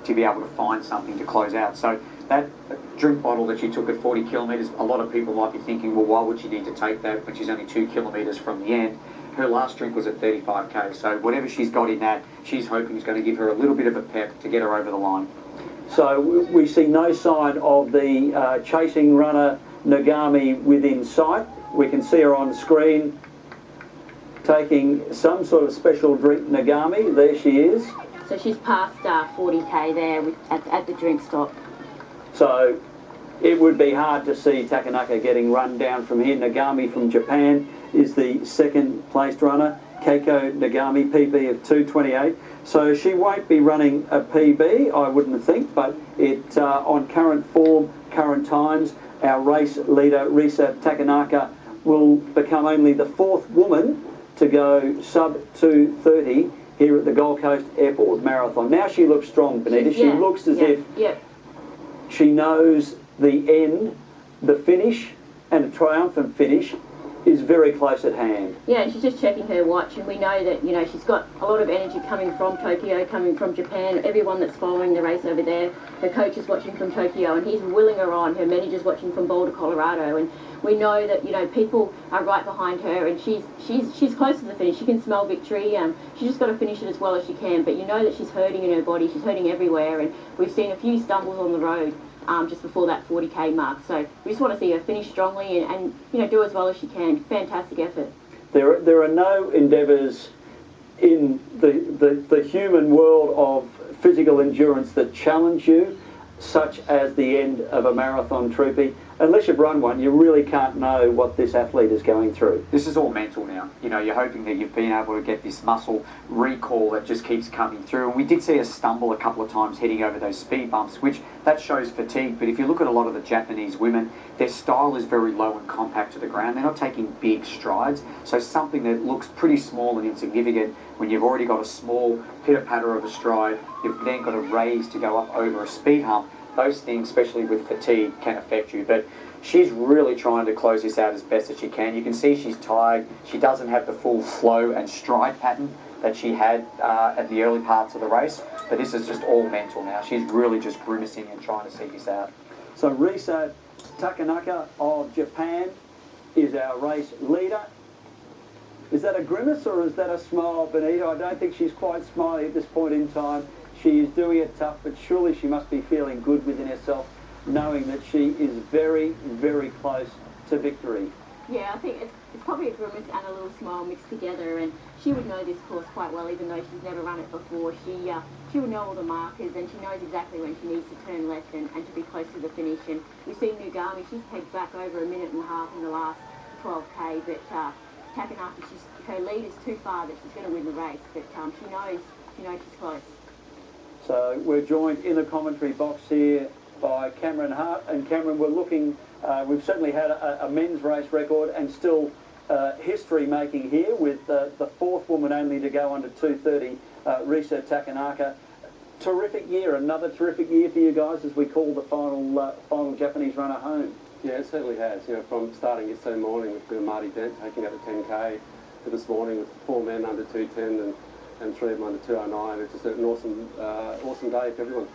to be able to find something to close out. So that drink bottle that she took at 40 kilometres, a lot of people might be thinking, well, why would she need to take that when she's only 2 kilometres from the end? Her last drink was at 35k, so whatever she's got in that, she's hoping is going to give her a little bit of a pep to get her over the line. So we see no sign of the chasing runner Nagami within sight. We can see her on screen taking some sort of special drink. Nagami, there she is. So she's past 40k there at the drink stop. So it would be hard to see Takanaka getting run down from here. Nagami from Japan is the second placed runner. Keiko Nagami, PB of 2:28. So she won't be running a PB, I wouldn't think, but it on current form, current times, our race leader, Risa Takanaka, will become only the 4th woman to go sub 2:30 here at the Gold Coast Airport Marathon. Now she looks strong, Benita. She looks as if she knows the end, the finish, and a triumphant finish is very close at hand. Yeah, she's just checking her watch, and we know that, you know, she's got a lot of energy coming from Tokyo, coming from Japan. Everyone that's following the race over there, her coach is watching from Tokyo, and he's willing her on. Her manager's watching from Boulder, Colorado, and we know that, you know, people are right behind her, and she's close to the finish. She can smell victory. She's just got to finish it as well as she can, but you know that she's hurting in her body. She's hurting everywhere, and we've seen a few stumbles on the road just before that 40k mark. So we just want to see her finish strongly and you know, do as well as she can. Fantastic effort. There are no endeavours in the human world of physical endurance that challenge you, such as the end of a marathon, Troopy. Unless you've run one, you really can't know what this athlete is going through. This is all mental now. You know, you're hoping that you've been able to get this muscle recall that just keeps coming through. And we did see her stumble a couple of times heading over those speed bumps, which that shows fatigue. But if you look at a lot of the Japanese women, their style is very low and compact to the ground. They're not taking big strides. So something that looks pretty small and insignificant, when you've already got a small pitter-patter of a stride, you've then got a raise to go up over a speed hump. Those things, especially with fatigue, can affect you. But she's really trying to close this out as best as she can. You can see she's tired. She doesn't have the full flow and stride pattern that she had at the early parts of the race. But this is just all mental now. She's really just grimacing and trying to see this out. So Risa Takanaka of Japan is our race leader. Is that a grimace or is that a smile, Benita? I don't think she's quite smiling at this point in time. She is doing it tough, but surely she must be feeling good within herself, knowing that she is very, very close to victory. Yeah, I think it's probably a grimace and a little smile mixed together, and she would know this course quite well, even though she's never run it before. She would know all the markers, and she knows exactly when she needs to turn left and to be close to the finish. And we've seen Nugami, she's pegged back over 1.5 minutes in the last 12k, but Takanaka, her lead is too far that she's going to win the race, but she knows she's close. So we're joined in the commentary box here by Cameron Hart, and Cameron, we're looking, we've certainly had a men's race record and still history making here with the 4th woman only to go under 2:30, Risa Takanaka. Terrific year, another terrific year for you guys as we call the final Japanese runner home. Yeah, it certainly has. You know, from starting yesterday morning with Marty Dent taking up the 10k to this morning with 4 men under 210 and 3 of them under 209. It's just an awesome day for everyone.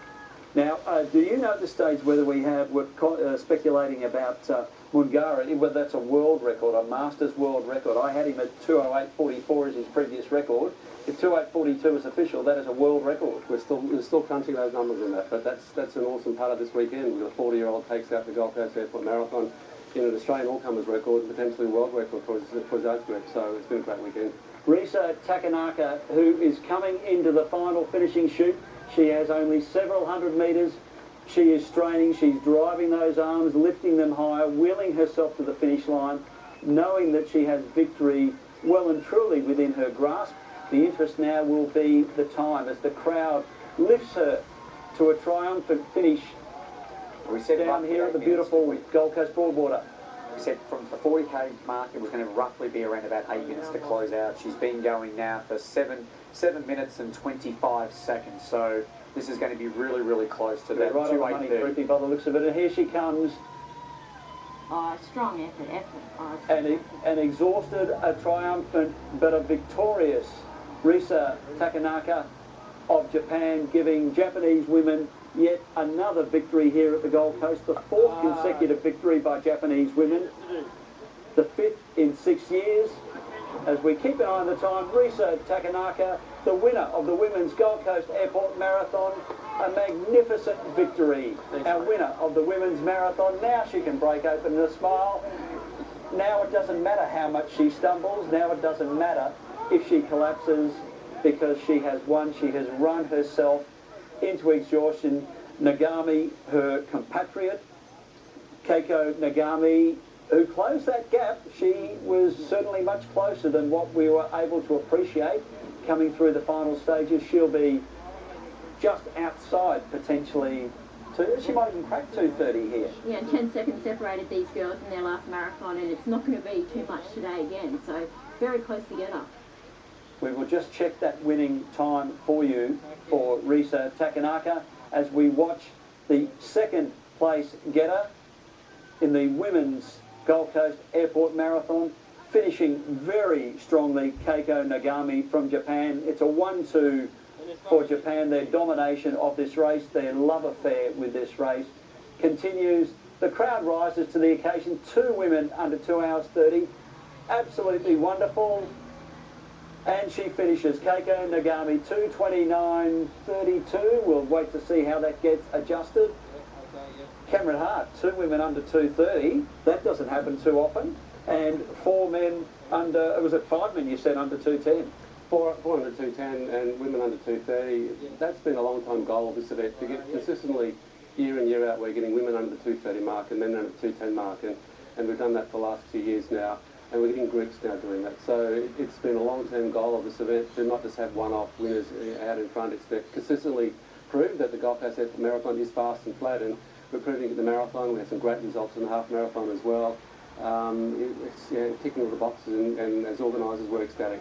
Now, do you know at this stage whether we're speculating about Mungara, whether that's a world record, a Masters world record? I had him at 2:08.44 as his previous record. If 2:08.42 is official, that is a world record. We're still crunching those numbers in that, but that's an awesome part of this weekend. The 40-year-old takes out the Gold Coast Airport Marathon in an Australian all-comers record and potentially world record for his age group. So it's been a great weekend. Risa Takanaka, who is coming into the final finishing chute. She has only several hundred metres. She is straining, she's driving those arms, lifting them higher, wheeling herself to the finish line, knowing that she has victory well and truly within her grasp. The interest now will be the time as the crowd lifts her to a triumphant finish down here at the beautiful Gold Coast Broadwater. We said from the 40k mark it was going to roughly be around about 8 minutes to close out. She's been going now for 7 minutes and 25 seconds. So this is going to be really, really close to that. Right on the money, Troopy, by the looks of it. And here she comes. Oh, strong effort. An exhausted, a triumphant, but a victorious Risa Takanaka. of Japan, giving Japanese women yet another victory here at the Gold Coast, the fourth consecutive victory by Japanese women, the fifth in 6 years. As we keep an eye on the time, Risa Takanaka, the winner of the Women's Gold Coast Airport Marathon, a magnificent victory. Our winner of the Women's Marathon. Now she can break open a smile. Now it doesn't matter how much she stumbles. Now it doesn't matter if she collapses, because she has won. She has run herself into exhaustion. Nagami, her compatriot, Keiko Nagami, who closed that gap, she was certainly much closer than what we were able to appreciate coming through the final stages. She'll be just outside potentially. She might even crack 2:30 here. Yeah, and 10 seconds separated these girls in their last marathon, and it's not going to be too much today again, so very close together. We will just check that winning time for you for Risa Takanaka as we watch the second place getter in the Women's Gold Coast Airport Marathon, finishing very strongly, Keiko Nagami from Japan. It's a 1-2 for Japan. Their domination of this race, their love affair with this race continues. The crowd rises to the occasion. 2 women under 2 hours 30. Absolutely wonderful. And she finishes, Keiko Nagami, 2:29.32. We'll wait to see how that gets adjusted. Cameron Hart, 2 women under 2:30. That doesn't happen too often. And 4 men under, was it 5 men you said under 2:10? 4 under 2:10 and women under 2:30. That's been a long time goal of this event, to get consistently year in, year out, we're getting women under the 2:30 mark and men under the 2:10 mark. And we've done that for the last 2 years now. And we're getting groups now doing that. So it's been a long-term goal of this event to not just have one-off winners out in front. It's to consistently prove that the Gold Coast Marathon is fast and flat, and we're proving it in the marathon. We had some great results in the half marathon as well. It's ticking all the boxes, and as organisers we're ecstatic.